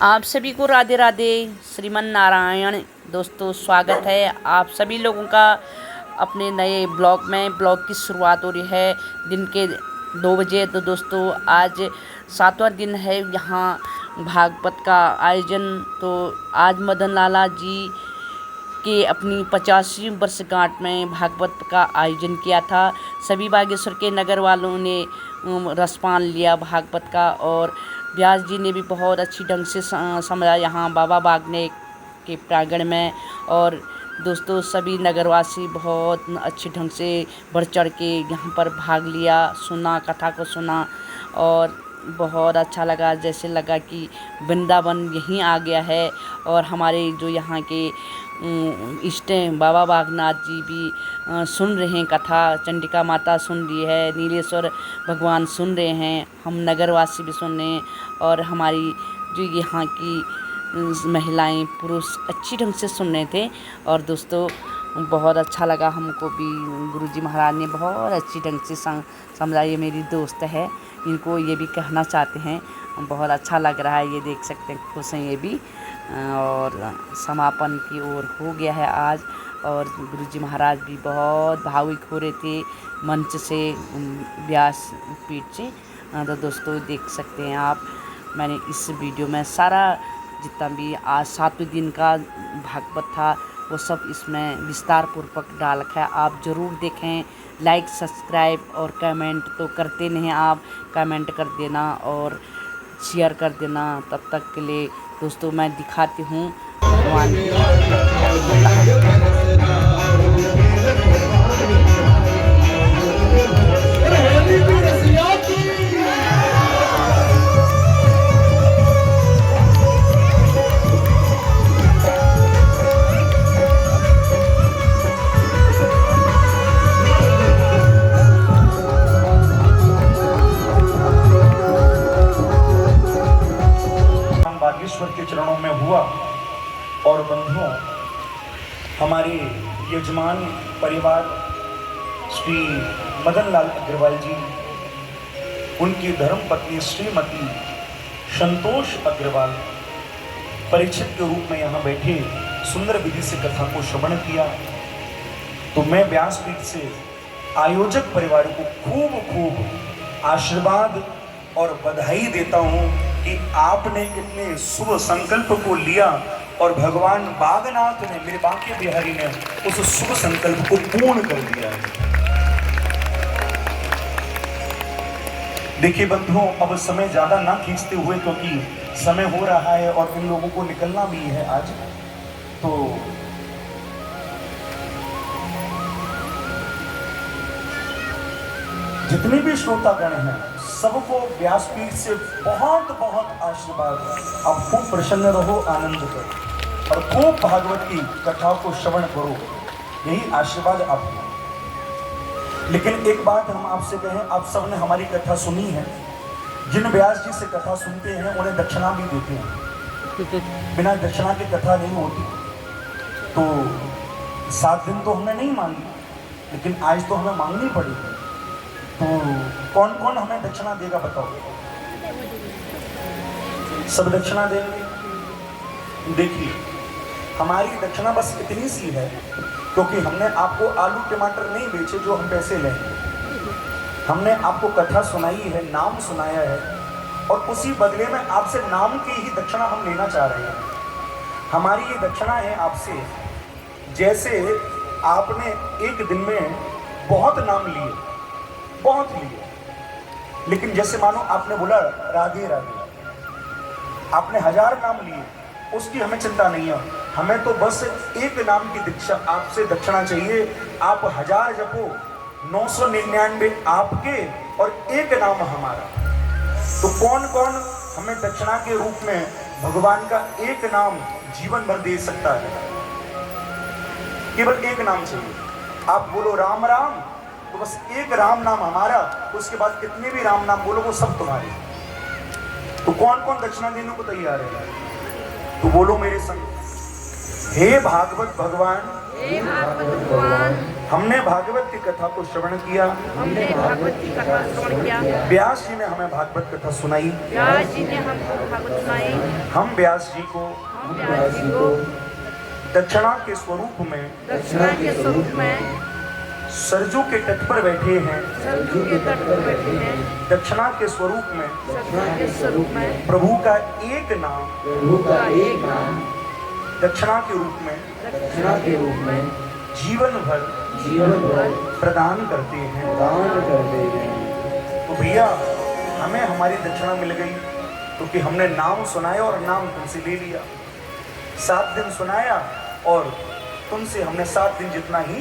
आप सभी को राधे राधे श्रीमन नारायण। दोस्तों स्वागत है आप सभी लोगों का अपने नए ब्लॉग में। ब्लॉग की शुरुआत हो रही है दिन के 2 बजे। तो दोस्तों आज 7वां दिन है यहाँ भागवत का आयोजन। तो आज मदन लाला जी के अपनी 85वीं वर्षगांठ में भागवत का आयोजन किया था। सभी बागेश्वर के नगर वालों ने रसपान लिया भागवत का, और व्यास जी ने भी बहुत अच्छी ढंग से समझा यहाँ बाबा बागने के प्रांगण में। और दोस्तों सभी नगरवासी बहुत अच्छे ढंग से बढ़ चढ़ के यहाँ पर भाग लिया, सुना, कथा को सुना, और बहुत अच्छा लगा। जैसे लगा कि वृंदावन यहीं आ गया है। और हमारे जो यहाँ के इष्ट बाबा बागनाथ जी भी सुन रहे हैं कथा, चंडिका माता सुन रही है, नीलेश्वर भगवान सुन रहे हैं, हम नगरवासी भी सुन रहे हैं, और हमारी जो यहाँ की महिलाएं पुरुष अच्छी ढंग से सुन रहे थे। और दोस्तों बहुत अच्छा लगा हमको भी। गुरुजी महाराज ने बहुत अच्छी ढंग से समझा। ये मेरी दोस्त है, इनको ये भी कहना चाहते हैं। बहुत अच्छा लग रहा है, ये देख सकते हैं, खुश हैं ये भी। और समापन की ओर हो गया है आज। और गुरुजी महाराज भी बहुत भावुक हो रहे थे मंच से, व्यास पीठ से। तो दोस्तों देख सकते हैं आप, मैंने इस वीडियो में सारा जितना भी आज 7वें दिन का भागवत था वो सब इसमें विस्तार पूर्वक डाल रखा है। आप ज़रूर देखें। लाइक, सब्सक्राइब और कमेंट तो करते नहीं, आप कमेंट कर देना और शेयर कर देना। तब तक के लिए दोस्तों मैं दिखाती हूँ भगवान बागेश्वर के चरणों में हुआ। और बंधुओं, हमारे यजमान परिवार श्री मदन लाल अग्रवाल जी, उनकी धर्म पत्नी श्रीमती संतोष अग्रवाल परीक्षित के रूप में यहाँ बैठे सुंदर विधि से कथा को श्रवण किया। तो मैं व्यासपीठ से आयोजक परिवार को खूब खूब आशीर्वाद और बधाई देता हूँ कि आपने इतने शुभ संकल्प को लिया और भगवान बागनाथ ने, मेरे बांके बिहारी ने, उस शुभ संकल्प को पूर्ण कर दिया है। देखिए बंधुओं, अब समय ज्यादा ना खींचते हुए, क्योंकि समय हो रहा है और इन लोगों को निकलना भी है आज। तो जितने भी श्रोतागण हैं सबको व्यासपीठ से बहुत बहुत आशीर्वाद। आप खूब प्रसन्न रहो, आनंद करो और खूब भागवत की कथाओं को श्रवण करो, यही आशीर्वाद आपको। लेकिन एक बात हम आपसे कहें, आप सबने हमारी कथा सुनी है। जिन व्यास जी से कथा सुनते हैं उन्हें दक्षिणा भी देते हैं। बिना दक्षिणा की कथा नहीं होती। तो 7 दिन तो हमने नहीं मांगी, लेकिन आज तो हमें मांगनी पड़ेगी। तो कौन कौन हमें दक्षिणा देगा बताओ? सब दक्षिणा देंगे। देखिए, हमारी दक्षिणा बस इतनी सी है, क्योंकि हमने आपको आलू टमाटर नहीं बेचे जो हम पैसे लेंगे। हमने आपको कथा सुनाई है, नाम सुनाया है, और उसी बदले में आपसे नाम की ही दक्षिणा हम लेना चाह रहे हैं। हमारी ये दक्षिणा है आपसे, जैसे आपने एक दिन में बहुत नाम लिए, बहुत लिए, लेकिन जैसे मानो आपने बोला राधे राधे, आपने 1000 नाम लिए, उसकी हमें चिंता नहीं है। हमें तो बस एक नाम की दीक्षा आपसे दक्षिणा चाहिए। आप 1000 जपो, 999 आपके और एक नाम हमारा। तो कौन कौन हमें दक्षिणा के रूप में भगवान का एक नाम जीवन भर दे सकता है? केवल एक नाम चाहिए। आप बोलो राम राम, तो बस एक राम नाम हमारा, उसके बाद कितने भी राम नाम बोलो वो सब तुम्हारे। तो कौन कौन दक्षिणा देने को तैयार है? तो बोलो मेरे संग, हे भागवत भगवान, हमने भागवत की कथा को श्रवण किया, हमने भागवत की कथा श्रवण किया, व्यास जी ने हमें भागवत कथा सुनाई, व्यास जी ने हमको भागवत सुनाई। हम व्यास जी को दक्षिणा के स्वरूप में सरजू के तट पर बैठे हैं, दक्षिणा के स्वरूप में प्रभु का एक नाम दक्षिणा के रूप में जीवन भर प्रदान करते हैं। तो भैया हमें हमारी दक्षिणा मिल गई, क्योंकि हमने नाम सुनाया और नाम तुमसे ले लिया। 7 दिन सुनाया और तुमसे हमने 7 दिन जितना ही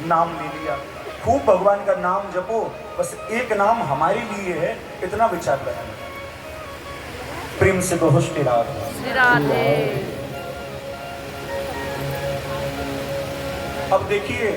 नाम ले लिया। खूब भगवान का नाम जपो, बस एक नाम हमारे लिए है, इतना विचार करना। प्रेम से कहो श्री राधे। अब देखिए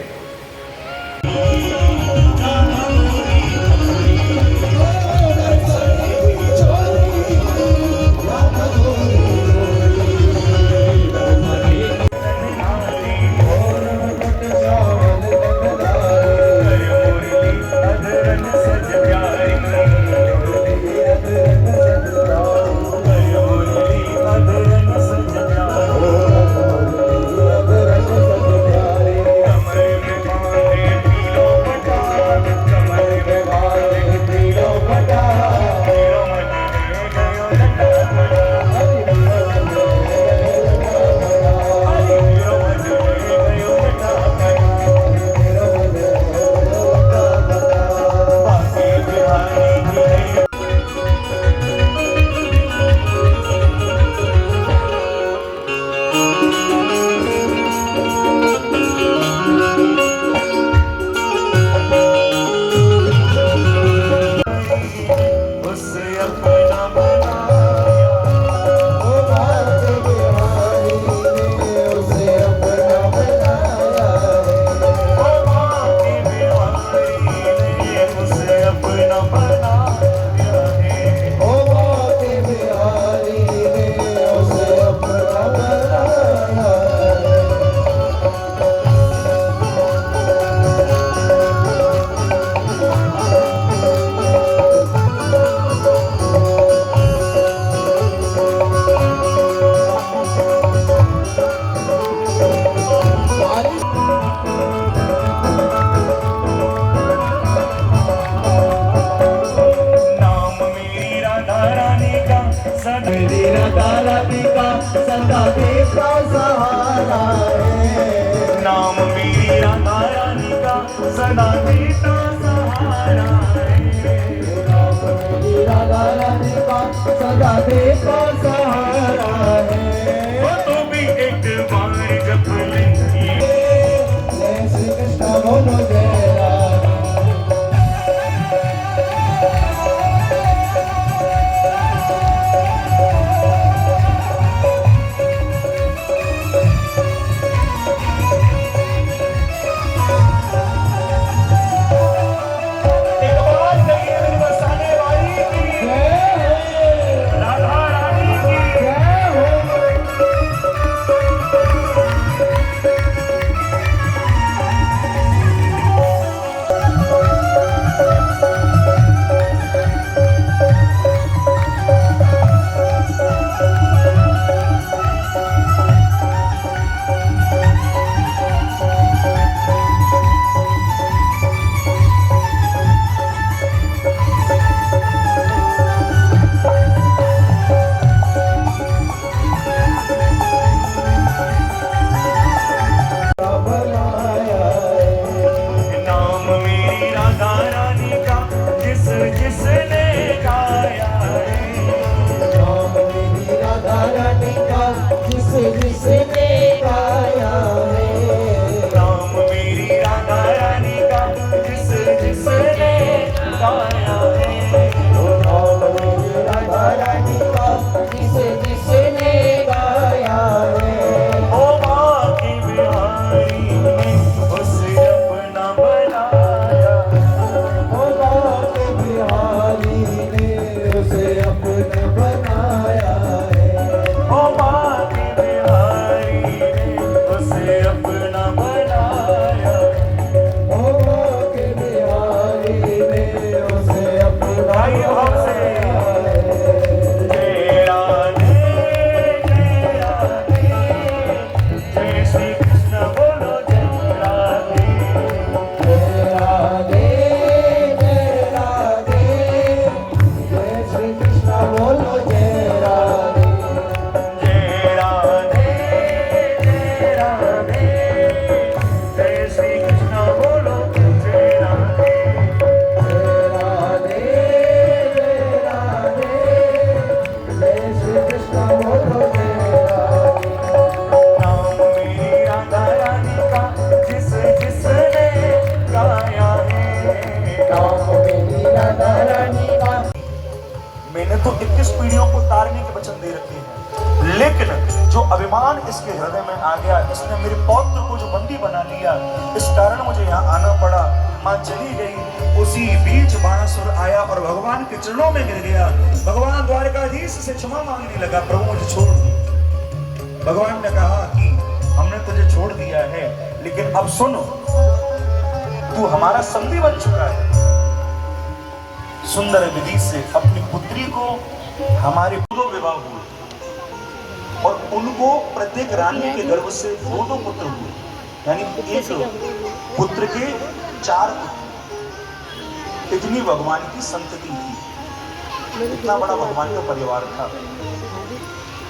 सदा देता सहारा है। नाम मेरी राधा रानी का सदा देता सहारा है। नाम मेरी राधा रानी का सदा देता सहारा है। वो तो भी एक बार जप लेंगी। जय श्री कृष्ण बोलो जय राम। राधा रानी की लेकिन जो अभिमान इसके हृदय में आ गया, इसने मेरे पौत्र को जो बंदी बना लिया, इस कारण मुझे यहाँ आना पड़ा। मां चली गई, उसी बीच बाणासुर आया और भगवान के चरणों में गिर गया। भगवान द्वारकाधीश से क्षमा मांगने लगा, प्रभु मुझे छोड़ दो। भगवान ने कहा कि हमने तुझे छोड़ दिया है, लेकिन अब सुनो, तू हमारा संगी बन चुका है। सुंदर विधि से अपनी पुत्री को हमारे दो विवाह हुए और उनको प्रत्येक रानी के गर्भ से दो पुत्र हुए, यानी एक पुत्र के 4 पुत्र। इतनी भगवान की संतति थी, इतना बड़ा भगवान का परिवार था।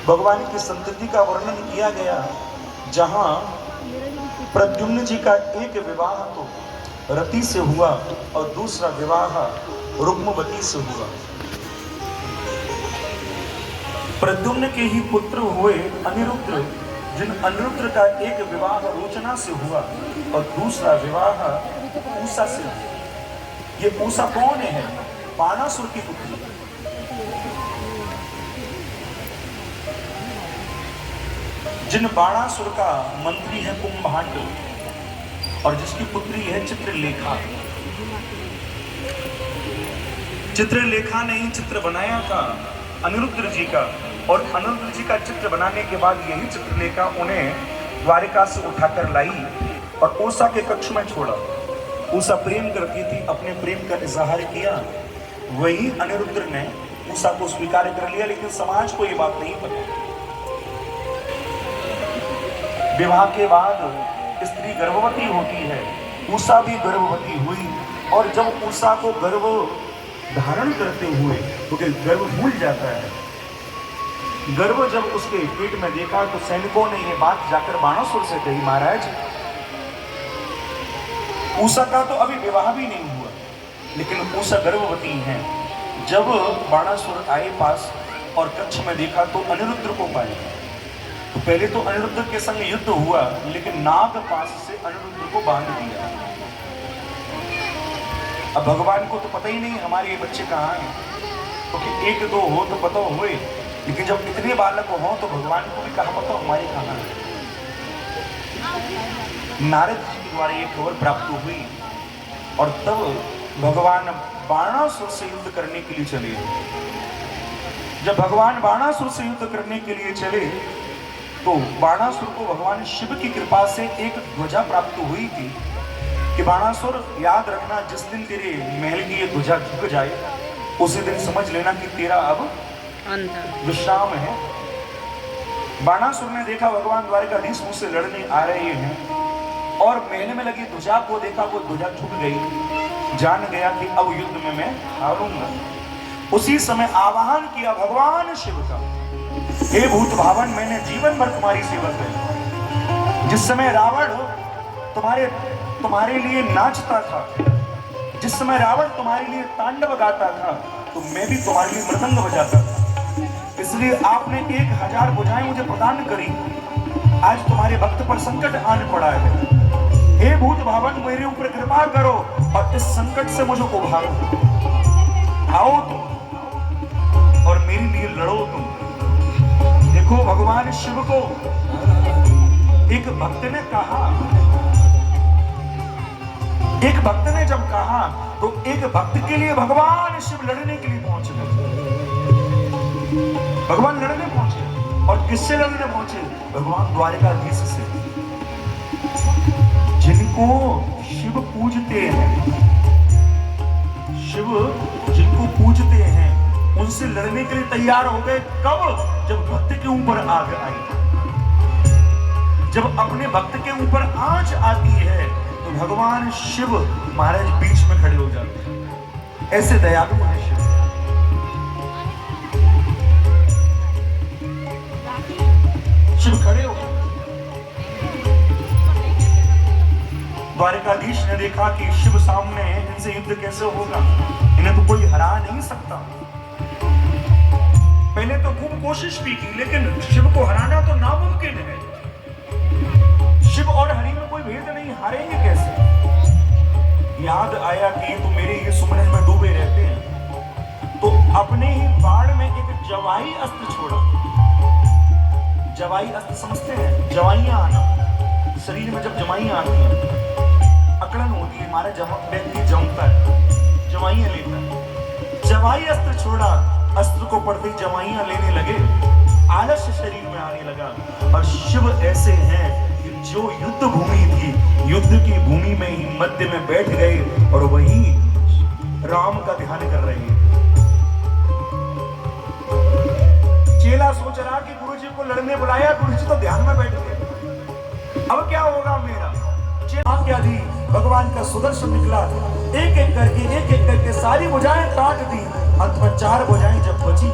भगवान की संतति का वर्णन किया गया, जहां प्रद्युम्न जी का एक विवाह तो रति से हुआ और दूसरा विवाह रुक्मवती से हुआ। प्रद्युम्न के ही पुत्र हुए अनिरुद्ध, जिन अनिरुद्ध का एक विवाह रोचना से हुआ और दूसरा विवाह उषा से। ये उषा कौन है? बाणासुर की पुत्री। जिन बाणासुर का मंत्री है कुंभांड और जिसकी पुत्री है चित्रलेखा। चित्रलेखा ने ही चित्र बनाया था अनिरुद्ध जी का, और अनिरुद्ध जी का चित्र बनाने के बाद यही चित्रलेखा उन्हें द्वारिका से उठाकर लाई और उषा के कक्ष में छोड़ा। उषा प्रेम करती थी, अपने प्रेम का इजहार किया। वही अनिरुद्ध ने उषा को स्वीकार कर लिया, लेकिन समाज को यह बात नहीं पता। विवाह के बाद स्त्री गर्भवती होती है, उषा भी गर्भवती हुई, और जब उषा को गर्भ धारण करते हुए तो गर्भ भूल जाता है। गर्भ जब उसके पेट में देखा तो सैनिकों ने यह बात जाकर बाणासुर से कही, महाराज उषा का तो अभी विवाह भी नहीं हुआ, लेकिन उषा गर्भवती है। जब बाणासुर आए पास और कक्ष में देखा तो अनिरुद्ध को पाया। तो पहले तो अनिरुद्ध के संग युद्ध हुआ, लेकिन नाग पास से अनिरुद्ध को बांध दिया। अब भगवान को तो पता ही नहीं हमारे ये बच्चे कहाँ हैं, क्योंकि तो 1-2 हो तो पता हुए, लेकिन जब इतने बालक हो तो भगवान को भी कहा पता हमारे कहाँ है। नारद जी के द्वारा ये खबर प्राप्त हुई और तब भगवान बाणासुर से युद्ध करने के लिए चले। जब भगवान बाणासुर से युद्ध करने के लिए चले तो बाणासुर को भगवान शिव की कृपा से एक ध्वजा प्राप्त हुई थी कि बाणासुर याद रखना, जिस दिन तेरे महल की ये ध्वजा झुक जाए उसी दिन समझ लेना कि तेरा अब विश्राम है। बाणासुर ने देखा भगवान द्वारिकाधीश मुझसे लड़ने आ रहे हैं और महल में लगी ध्वजा को देखा, वो ध्वजा झुक गई। जान गया कि अब युद्ध में मैं हारूंगा। उसी समय आवाहन किया भगवान शिव का, हे भूत भावन, मैंने जीवन भर तुम्हारी सेवा की। जिस समय रावण तुम्हारे लिए नाचता था, जिस समय रावण तुम्हारे लिए तांडव गाता था, तो मैं भी तुम्हारे लिए मृदंग बजाता था। इसलिए आपने 1000 भुजाएं मुझे प्रदान करी। आज तुम्हारे भक्त पर संकट आने पड़ा है। हे भूत भावन, मेरे ऊपर कृपा करो और इस संकट से मुझे उभारो। आओ तुम और मेरे लिए लड़ो तुम। देखो भगवान शिव को एक भक्त ने कहा, एक भक्त ने जब कहा तो एक भक्त के लिए भगवान शिव लड़ने के लिए पहुंच गए। भगवान लड़ने पहुंचे और किससे लड़ने पहुंचे? भगवान द्वारिकाधीश से। जिनको शिव पूजते हैं, शिव जिनको पूजते हैं उनसे लड़ने के लिए तैयार हो गए। कब? जब भक्त के ऊपर आग आई। जब अपने भक्त के ऊपर आंच आती है तो भगवान शिव महाराज बीच में खड़े हो जाते हैं। ऐसे दयालु है शिव। शिव खड़े हो। द्वारिकाधीश ने देखा कि शिव सामने है, इनसे युद्ध कैसे होगा, इन्हें तो कोई हरा नहीं सकता। पहले तो खूब कोशिश भी की, लेकिन शिव को हराना तो नामुमकिन है। शिव और हरि में कोई भेद नहीं, हारेंगे कैसे? याद आया कि ये तो मेरे ही सुमरन में डूबे रहते हैं, तो अपने ही बाण में एक जवाई अस्त्र छोड़ा। जवाई अस्त्र समझते हैं? जवाइयां आना, शरीर में जब जवाइयां आती हैं, अकड़न होती है, हमारा व्यक्ति जमता है, जवाइयां लेता है। जवाई अस्त्र छोड़ा, अस्त्र को पढ़ते ही जवाइयां लेने लगे, आलस्य शरीर में आने लगा। और शिव ऐसे हैं कि जो युद्ध भूमि थी, युद्ध की भूमि में ही मध्य में बैठ गए और वहीं राम का ध्यान कर रहे हैं। चेला सोच रहा कि गुरुजी को लड़ने बुलाया, गुरुजी तो ध्यान में बैठ गए, अब क्या होगा मेरा। चेला क्या दी, भगवान का सुदर्शन निकला, एक एक करके सारी भुजाएं काट दी। अंत में 4 भुजाएं जब बची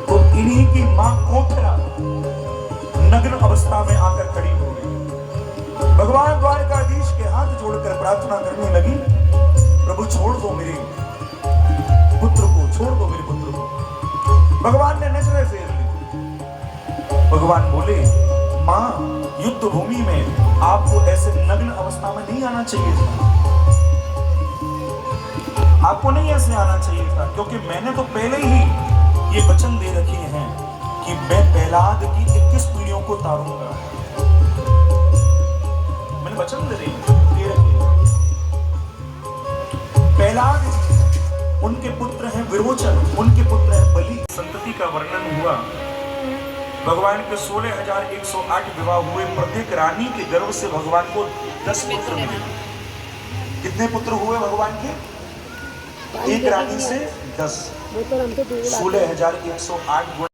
तो इन्हीं की मां कोठरा नग्न अवस्था में आकर खड़ी हो गई। भगवान द्वारकाधीश के हाथ जोड़कर प्रार्थना करने लगी, प्रभु छोड़ दो मेरे पुत्र को, छोड़ दो मेरे पुत्र को। भगवान ने नजरें फेर ली। भगवान बोले, मां, युद्ध भूमि में आपको ऐसे नग्न अवस्था में नहीं आना चाहिए था, आपको नहीं ऐसे आना चाहिए था, क्योंकि मैंने तो पहले ही ये वचन दे रखे हैं कि मैं प्रहलाद की 21 पीढ़ियों को तारूंगा। मैंने वचन दे रखे हैं। प्रहलाद उनके पुत्र हैं विरोचन, उनके पुत्र हैं बलि। संतति का वर्णन हुआ। भगवान के 16,108 विवाह हुए। प्रत्येक रानी के गर्भ से भगवान को 10 पुत्र मिले। कितने पुत्र हुए भगवान के? एक रानी से 10, 16,108 गुण।